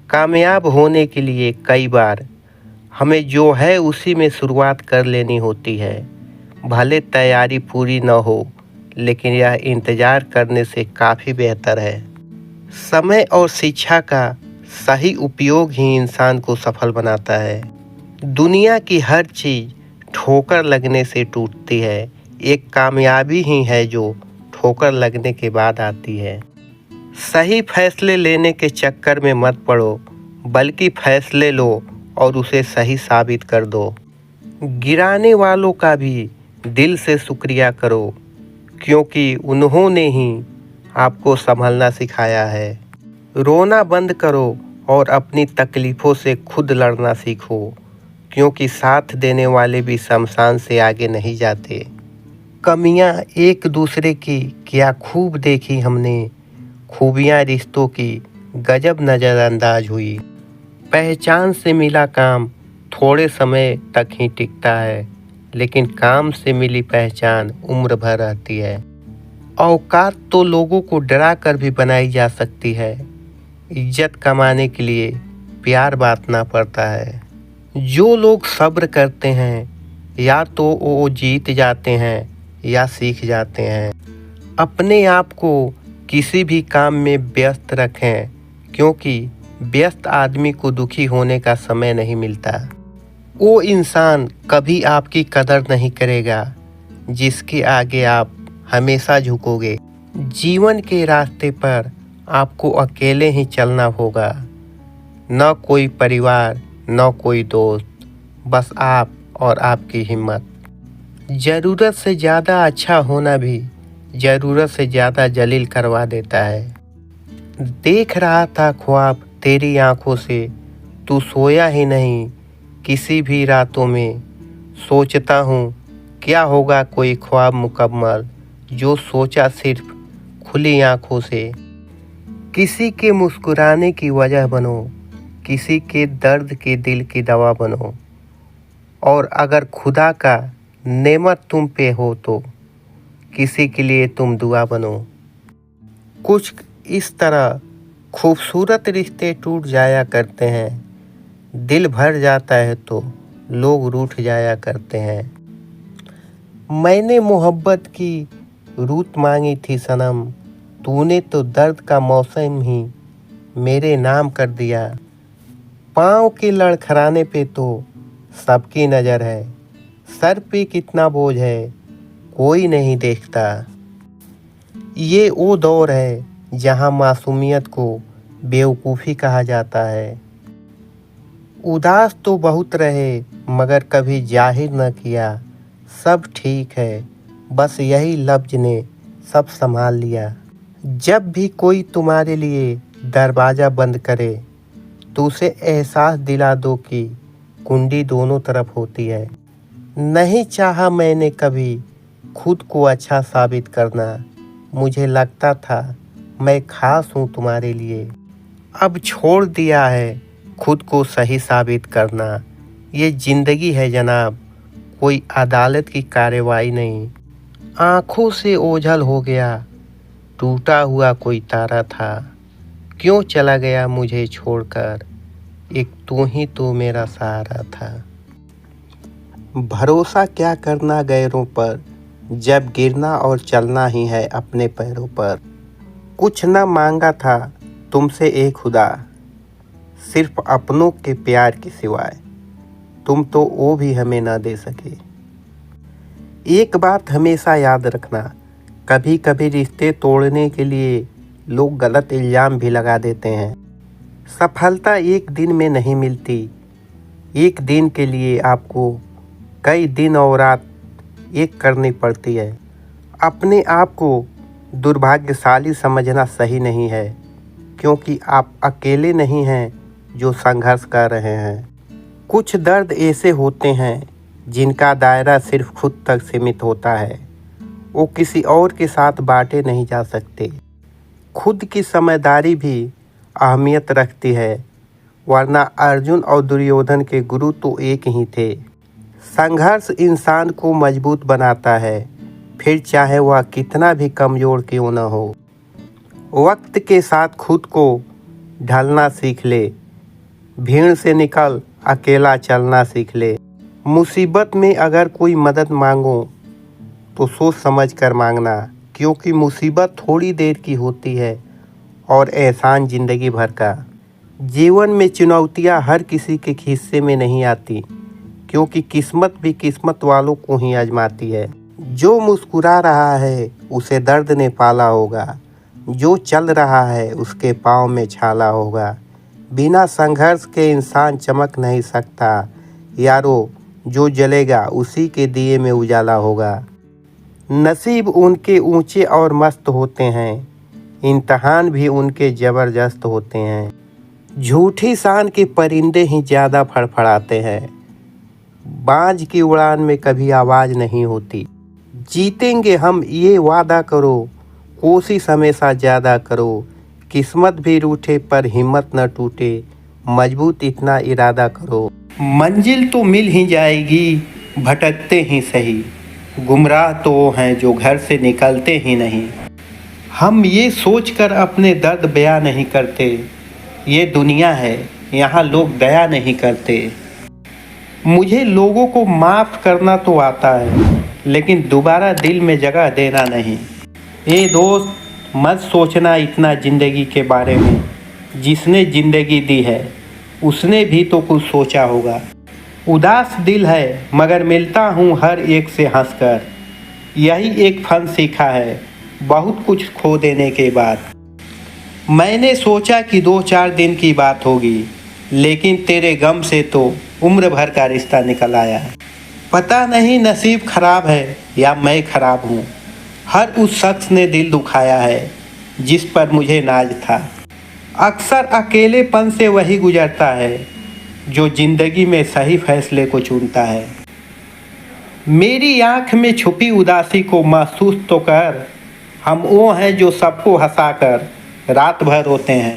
कामयाब होने के लिए कई बार हमें जो है उसी में शुरुआत कर लेनी होती है। भले तैयारी पूरी न हो, लेकिन यह इंतज़ार करने से काफ़ी बेहतर है। समय और शिक्षा का सही उपयोग ही इंसान को सफल बनाता है। दुनिया की हर चीज़ ठोकर लगने से टूटती है। एक कामयाबी ही है जो ठोकर लगने के बाद आती है। सही फैसले लेने के चक्कर में मत पड़ो, बल्कि फैसले लो और उसे सही साबित कर दो। गिराने वालों का भी दिल से शुक्रिया करो, क्योंकि उन्होंने ही आपको संभलना सिखाया है। रोना बंद करो और अपनी तकलीफ़ों से खुद लड़ना सीखो, क्योंकि साथ देने वाले भी शमशान से आगे नहीं जाते। कमियां एक दूसरे की क्या खूब देखी हमने, खूबियां रिश्तों की गजब नज़रअंदाज हुई। पहचान से मिला काम थोड़े समय तक ही टिकता है, लेकिन काम से मिली पहचान उम्र भर रहती है। औकात तो लोगों को डरा कर भी बनाई जा सकती है। इज्जत कमाने के लिए प्यार बांटना पड़ता है। जो लोग सब्र करते हैं, या तो वो जीत जाते हैं या सीख जाते हैं। अपने आप को किसी भी काम में व्यस्त रखें, क्योंकि व्यस्त आदमी को दुखी होने का समय नहीं मिलता। वो इंसान कभी आपकी कदर नहीं करेगा जिसके आगे आप हमेशा झुकोगे। जीवन के रास्ते पर आपको अकेले ही चलना होगा। न कोई परिवार, न कोई दोस्त, बस आप और आपकी हिम्मत। ज़रूरत से ज़्यादा अच्छा होना भी ज़रूरत से ज़्यादा जलील करवा देता है। देख रहा था ख्वाब तेरी आंखों से, तू सोया ही नहीं किसी भी रातों में। सोचता हूँ क्या होगा कोई ख्वाब मुकम्मल, जो सोचा सिर्फ खुली आंखों से। किसी के मुस्कुराने की वजह बनो, किसी के दर्द के दिल की दवा बनो। और अगर खुदा का नेमत तुम पे हो तो किसी के लिए तुम दुआ बनो। कुछ इस तरह खूबसूरत रिश्ते टूट जाया करते हैं। दिल भर जाता है तो लोग रूठ जाया करते हैं। मैंने मोहब्बत की रूत मांगी थी सनम, तूने तो दर्द का मौसम ही मेरे नाम कर दिया। पाँव के लड़खड़ाने पे तो सबकी नज़र है, सर पे कितना बोझ है कोई नहीं देखता। ये वो दौर है जहाँ मासूमियत को बेवकूफ़ी कहा जाता है। उदास तो बहुत रहे मगर कभी जाहिर न किया, सब ठीक है बस यही लफ्ज़ ने सब संभाल लिया। जब भी कोई तुम्हारे लिए दरवाज़ा बंद करे तो उसे एहसास दिला दो कि कुंडी दोनों तरफ होती है। नहीं चाहा मैंने कभी खुद को अच्छा साबित करना, मुझे लगता था मैं खास हूँ तुम्हारे लिए। अब छोड़ दिया है खुद को सही साबित करना। ये ज़िंदगी है जनाब, कोई अदालत की कार्रवाई नहीं। आँखों से ओझल हो गया, टूटा हुआ कोई तारा था। क्यों चला गया मुझे छोड़कर, एक तू ही तो मेरा सहारा था। भरोसा क्या करना गैरों पर, जब गिरना और चलना ही है अपने पैरों पर। कुछ न मांगा था तुमसे ए खुदा, सिर्फ अपनों के प्यार के सिवाय। तुम तो वो भी हमें ना दे सके। एक बात हमेशा याद रखना, कभी कभी रिश्ते तोड़ने के लिए लोग गलत इल्ज़ाम भी लगा देते हैं। सफलता एक दिन में नहीं मिलती। एक दिन के लिए आपको कई दिन और रात एक करनी पड़ती है। अपने आप को दुर्भाग्यशाली समझना सही नहीं है, क्योंकि आप अकेले नहीं हैं जो संघर्ष कर रहे हैं। कुछ दर्द ऐसे होते हैं जिनका दायरा सिर्फ खुद तक सीमित होता है, वो किसी और के साथ बांटे नहीं जा सकते। खुद की समझदारी भी अहमियत रखती है, वरना अर्जुन और दुर्योधन के गुरु तो एक ही थे। संघर्ष इंसान को मजबूत बनाता है, फिर चाहे वह कितना भी कमज़ोर क्यों न हो। वक्त के साथ खुद को ढलना सीख ले, भीड़ से निकल अकेला चलना सीख ले। मुसीबत में अगर कोई मदद मांगो तो सोच समझ कर मांगना, क्योंकि मुसीबत थोड़ी देर की होती है और एहसान ज़िंदगी भर का। जीवन में चुनौतियाँ हर किसी के हिस्से में नहीं आती, क्योंकि किस्मत भी किस्मत वालों को ही आजमाती है। जो मुस्कुरा रहा है उसे दर्द ने पाला होगा, जो चल रहा है उसके पाँव में छाला होगा। बिना संघर्ष के इंसान चमक नहीं सकता यारो, जो जलेगा उसी के दिए में उजाला होगा। नसीब उनके ऊंचे और मस्त होते हैं, इम्तहान भी उनके ज़बरदस्त होते हैं। झूठी शान के परिंदे ही ज़्यादा फड़फड़ाते हैं, बाज की उड़ान में कभी आवाज़ नहीं होती। जीतेंगे हम ये वादा करो, कोशिश हमेशा ज़्यादा करो। किस्मत भी रूठे पर हिम्मत न टूटे, मजबूत इतना इरादा करो। मंजिल तो मिल ही जाएगी, भटकते ही सही। गुमराह तो वो हैं जो घर से निकलते ही नहीं। हम ये सोचकर अपने दर्द बयां नहीं करते, ये दुनिया है यहाँ लोग दया नहीं करते। मुझे लोगों को माफ़ करना तो आता है, लेकिन दोबारा दिल में जगह देना नहीं। ए दोस्त, मत सोचना इतना ज़िंदगी के बारे में। जिसने ज़िंदगी दी है उसने भी तो कुछ सोचा होगा। उदास दिल है मगर मिलता हूँ हर एक से हंसकर, यही एक फन सीखा है बहुत कुछ खो देने के बाद। मैंने सोचा कि 2-4 दिन की बात होगी, लेकिन तेरे गम से तो उम्र भर का रिश्ता निकल आया। पता नहीं नसीब खराब है या मैं खराब हूँ, हर उस शख्स ने दिल दुखाया है जिस पर मुझे नाज था। अक्सर अकेलेपन से वही गुजरता है जो ज़िंदगी में सही फैसले को चुनता है। मेरी आँख में छुपी उदासी को महसूस तो कर, हम वो हैं जो सबको हंसाकर रात भर रोते हैं।